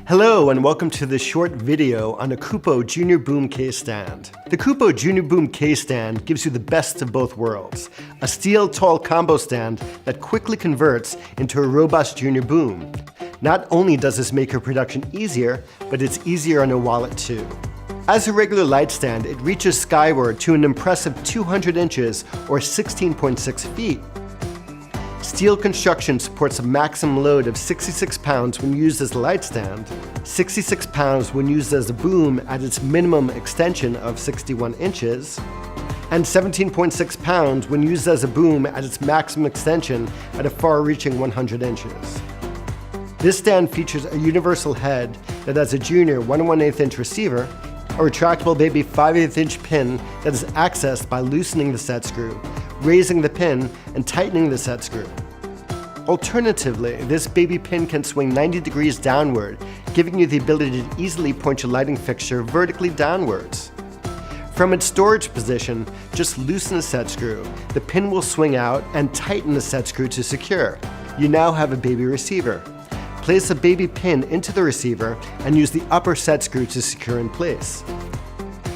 Hello and welcome to this short video on a Kupo Junior Boom case stand. The Kupo Junior Boom case stand gives you the best of both worlds. A steel tall combo stand that quickly converts into a robust junior boom. Not only does this make your production easier, but it's easier on your wallet too. As a regular light stand, it reaches skyward to an impressive 200 inches or 16.6 feet. Steel construction supports a maximum load of 66 pounds when used as a light stand, 66 pounds when used as a boom at its minimum extension of 61 inches, and 17.6 pounds when used as a boom at its maximum extension at a far-reaching 100 inches. This stand features a universal head that has a junior 1 1/8 inch receiver, a retractable baby 5/8 inch pin that is accessed by loosening the set screw, raising the pin, and tightening the set screw. Alternatively, this baby pin can swing 90 degrees downward, giving you the ability to easily point your lighting fixture vertically downwards. From its storage position, just loosen the set screw. The pin will swing out and tighten the set screw to secure. You now have a baby receiver. Place a baby pin into the receiver and use the upper set screw to secure in place.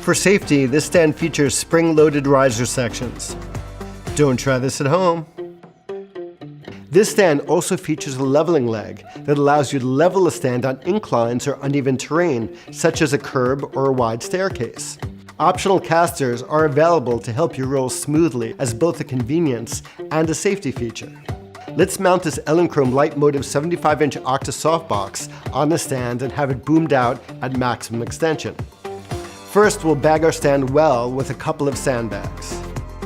For safety, this stand features spring-loaded riser sections. Don't try this at home. This stand also features a leveling leg that allows you to level the stand on inclines or uneven terrain, such as a curb or a wide staircase. Optional casters are available to help you roll smoothly as both a convenience and a safety feature. Let's mount this Elinchrom Light Motive 75-inch Octa softbox on the stand and have it boomed out at maximum extension. First, we'll bag our stand well with a couple of sandbags.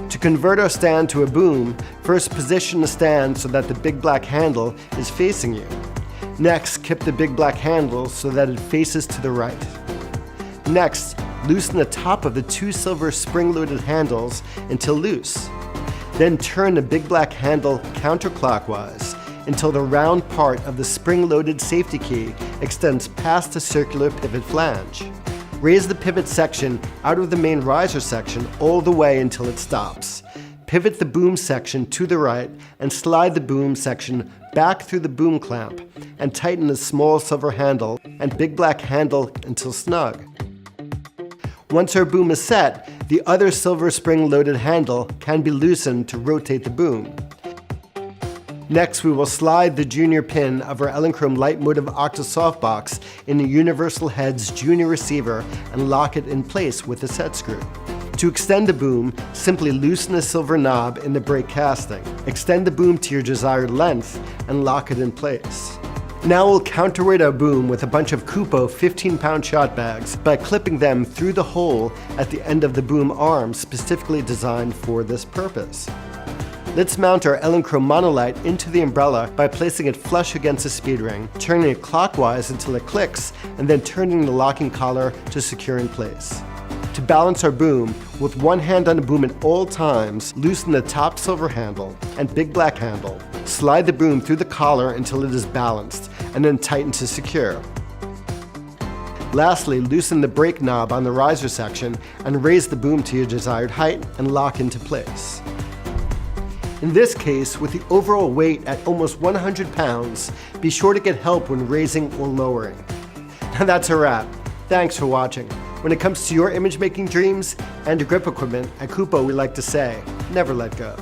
To convert our stand to a boom, first position the stand so that the big black handle is facing you. Next, kip the big black handle so that it faces to the right. Next, loosen the top of the two silver spring-loaded handles until loose. Then turn the big black handle counterclockwise until the round part of the spring-loaded safety key extends past the circular pivot flange. Raise the pivot section out of the main riser section all the way until it stops. Pivot the boom section to the right and slide the boom section back through the boom clamp and tighten the small silver handle and big black handle until snug. Once our boom is set, the other silver spring-loaded handle can be loosened to rotate the boom. Next, we will slide the junior pin of our Elinchrom Light Motive Octa softbox in the universal head's junior receiver and lock it in place with a set screw. To extend the boom, simply loosen the silver knob in the brake casting. Extend the boom to your desired length and lock it in place. Now we'll counterweight our boom with a bunch of Kupo 15-pound shot bags by clipping them through the hole at the end of the boom arm specifically designed for this purpose. Let's mount our Elinchrom monolight into the umbrella by placing it flush against the speed ring, turning it clockwise until it clicks, and then turning the locking collar to secure in place. To balance our boom, with one hand on the boom at all times, loosen the top silver handle and big black handle. Slide the boom through the collar until it is balanced, and then tighten to secure. Lastly, loosen the brake knob on the riser section and raise the boom to your desired height and lock into place. In this case, with the overall weight at almost 100 pounds, be sure to get help when raising or lowering. And that's a wrap. Thanks for watching. When it comes to your image-making dreams and your grip equipment, at Kupo we like to say, never let go.